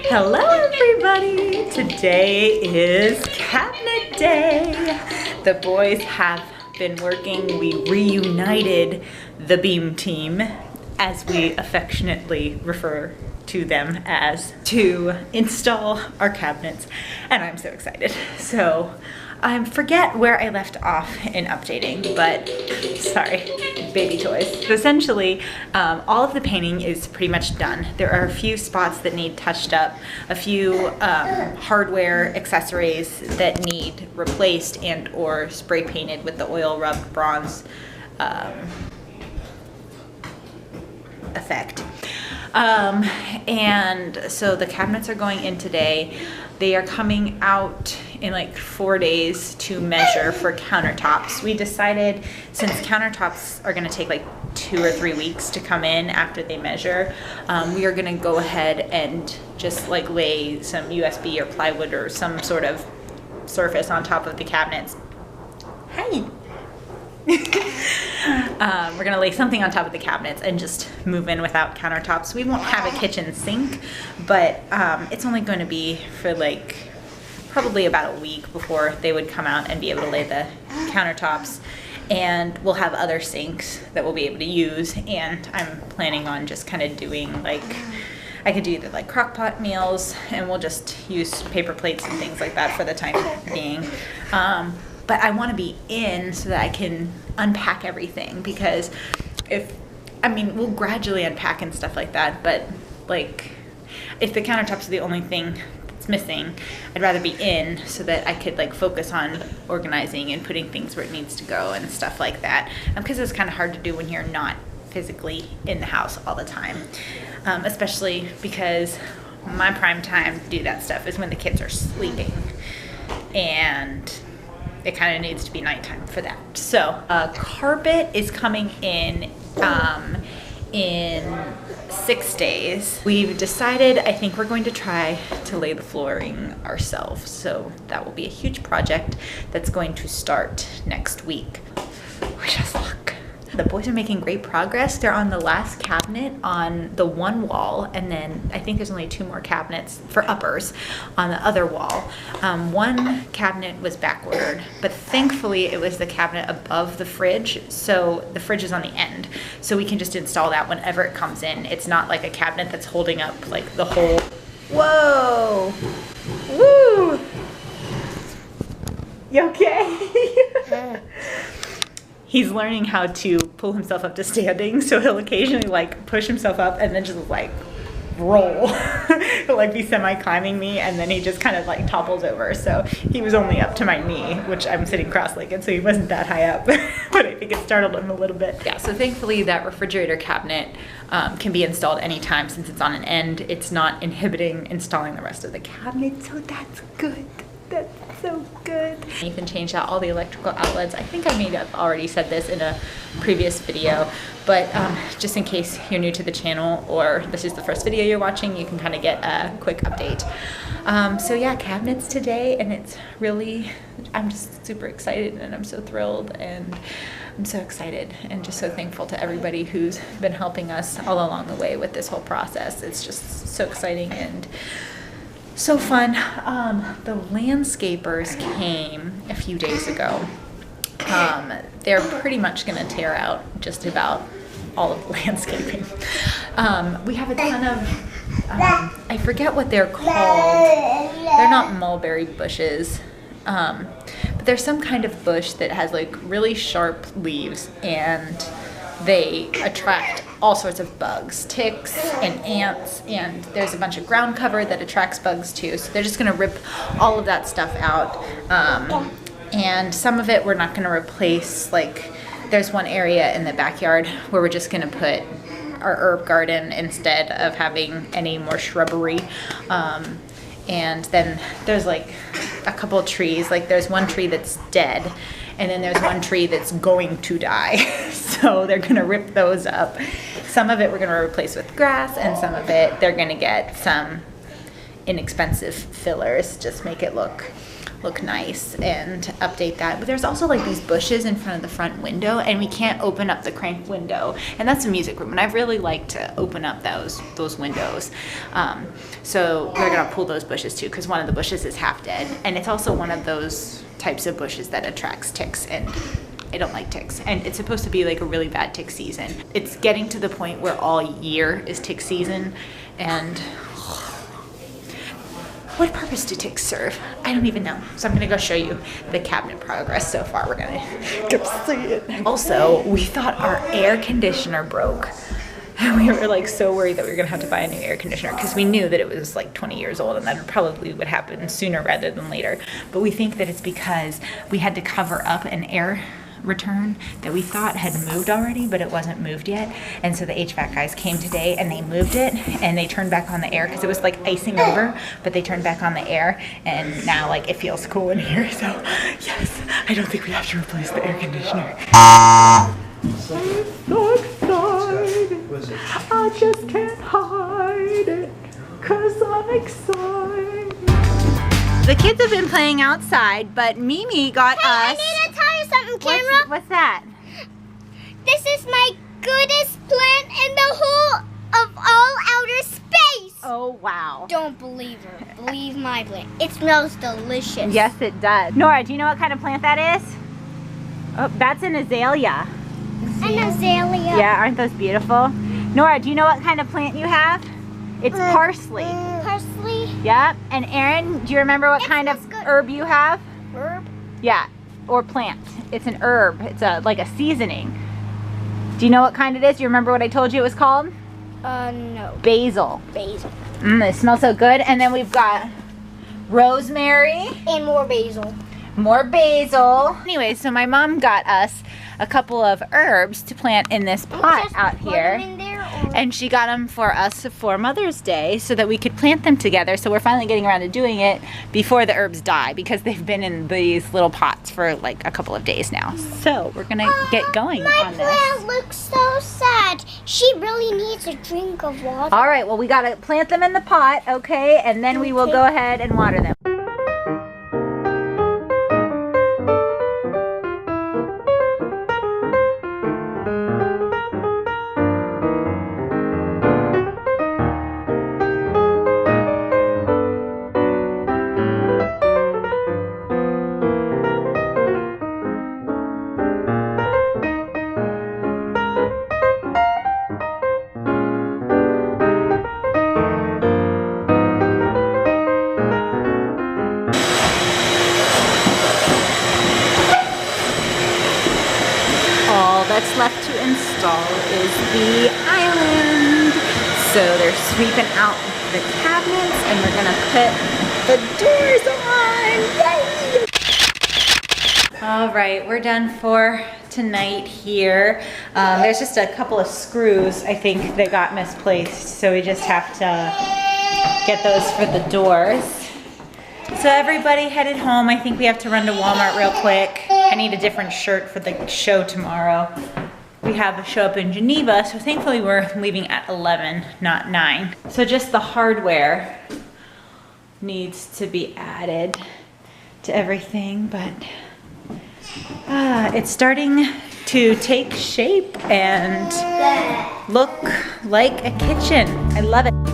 Hello everybody! Today is cabinet day. The boys have been working. We reunited the beam team, as we affectionately refer to them as, to install our cabinets, and I'm so excited. So I forget where I left off in updating, but sorry, baby toys. So essentially, all of the painting is pretty much done. There are a few spots that need touched up, a few hardware accessories that need replaced and or spray painted with the oil rubbed bronze effect. And so the cabinets are going in today. They are coming out in like 4 days to measure for countertops. We decided, since countertops are gonna take like 2 or 3 weeks to come in after they measure, we are gonna go ahead and just like lay some USB or plywood or some sort of surface on top of the cabinets. Hi. We're gonna lay something on top of the cabinets and just move in without countertops. We won't have a kitchen sink, but it's only going to be for like probably about a week before they would come out and be able to lay the countertops. And we'll have other sinks that we'll be able to use, and I'm planning on just kind of doing like, I could do either like crock pot meals, and we'll just use paper plates and things like that for the time being. But I want to be in so that I can unpack everything, because we'll gradually unpack and stuff like that, but like if the countertops are the only thing that's missing, I'd rather be in so that I could like focus on organizing and putting things where it needs to go and stuff like that, because it's kind of hard to do when you're not physically in the house all the time, especially because my prime time to do that stuff is when the kids are sleeping, and it kind of needs to be nighttime for that. So carpet is coming in 6 days. We've decided, I think we're going to try to lay the flooring ourselves. So that will be a huge project that's going to start next week. Wish us luck. The boys are making great progress. They're on the last cabinet on the one wall, and then I think there's only 2 more cabinets for uppers on the other wall. One cabinet was back ordered, but thankfully it was the cabinet above the fridge, so the fridge is on the end, so we can just install that whenever it comes in. It's not like a cabinet that's holding up like the whole. Whoa! Woo! You okay? He's learning how to pull himself up to standing, so he'll occasionally like push himself up and then just like roll. He'll like be semi-climbing me, and then he just kind of like topples over. So he was only up to my knee, which I'm sitting cross-legged, so he wasn't that high up, but I think it startled him a little bit. Yeah, so thankfully that refrigerator cabinet can be installed anytime. Since it's on an end, it's not inhibiting installing the rest of the cabinet, so that's good. That's so good. Nathan changed out all the electrical outlets. I think I may have already said this in a previous video, but just in case you're new to the channel or this is the first video you're watching, you can kind of get a quick update. So yeah, cabinets today, and it's really, I'm just super excited, and I'm so thrilled, and I'm so excited and just so thankful to everybody who's been helping us all along the way with this whole process. It's just so exciting and so fun. The landscapers came a few days ago. They're pretty much gonna tear out just about all of the landscaping. We have a ton of, I forget what they're called. They're not mulberry bushes, but there's some kind of bush that has like really sharp leaves, and they attract all sorts of bugs, ticks and ants, and there's a bunch of ground cover that attracts bugs too. So they're just gonna rip all of that stuff out. And some of it we're not gonna replace. Like there's one area in the backyard where we're just gonna put our herb garden instead of having any more shrubbery. And then there's like a couple of trees, like there's one tree that's dead, and then there's one tree that's going to die. So they're gonna rip those up. Some of it we're gonna replace with grass, and some of it they're gonna get some inexpensive fillers, just make it look nice and update that. But there's also like these bushes in front of the front window, and we can't open up the crank window, and that's a music room, and I really like to open up those windows. So we're gonna pull those bushes too, because one of the bushes is half dead. And it's also one of those types of bushes that attracts ticks, and I don't like ticks. And it's supposed to be like a really bad tick season. It's getting to the point where all year is tick season, and what purpose do ticks serve? I don't even know. So I'm gonna go show you the cabinet progress so far. We're gonna go see it. Also, we thought our air conditioner broke. And we were like so worried that we were gonna have to buy a new air conditioner because we knew that it was like 20 years old and that probably would happen sooner rather than later. But we think that it's because we had to cover up an air return that we thought had moved already, but it wasn't moved yet. And so the HVAC guys came today and they moved it and they turned back on the air because it was like icing over, but they turned back on the air and now like it feels cool in here. So yes, I don't think we have to replace the air conditioner. I'm so excited. I just can't hide it because I'm excited. The kids have been playing outside, but Mimi got us. I need to tell you something, camera. What's that? This is my goodest plant in the whole of all outer space. Oh, wow. Don't believe her. Believe my plant. It smells delicious. Yes, it does. Nora, do you know what kind of plant that is? Oh, that's an azalea. An azalea. Yeah, aren't those beautiful? Nora, do you know what kind of plant you have? It's parsley. Parsley. Yep. And Aaron, do you remember what kind of herb you have? Herb? Yeah, or plant. It's an herb. It's like a seasoning. Do you know what kind it is? Do you remember what I told you it was called? No. Basil. Basil. It smells so good. And then we've got rosemary. And more basil. More basil. Anyway, so my mom got us a couple of herbs to plant in this pot out here. In there, or? And she got them for us for Mother's Day so that we could plant them together. So we're finally getting around to doing it before the herbs die because they've been in these little pots for like a couple of days now. So we're gonna get going on this. My plant looks so sad. She really needs a drink of water. All right, well we gotta plant them in the pot, okay? And then we will go ahead and water them. That's left to install is the island. So they're sweeping out the cabinets and we're gonna put the doors on. Yay! All right, we're done for tonight here. There's just a couple of screws I think that got misplaced, so we just have to get those for the doors. So everybody headed home. I think we have to run to Walmart real quick. I need a different shirt for the show tomorrow. We have a show up in Geneva, so thankfully we're leaving at 11, not 9. So just the hardware needs to be added to everything, but it's starting to take shape and look like a kitchen. I love it.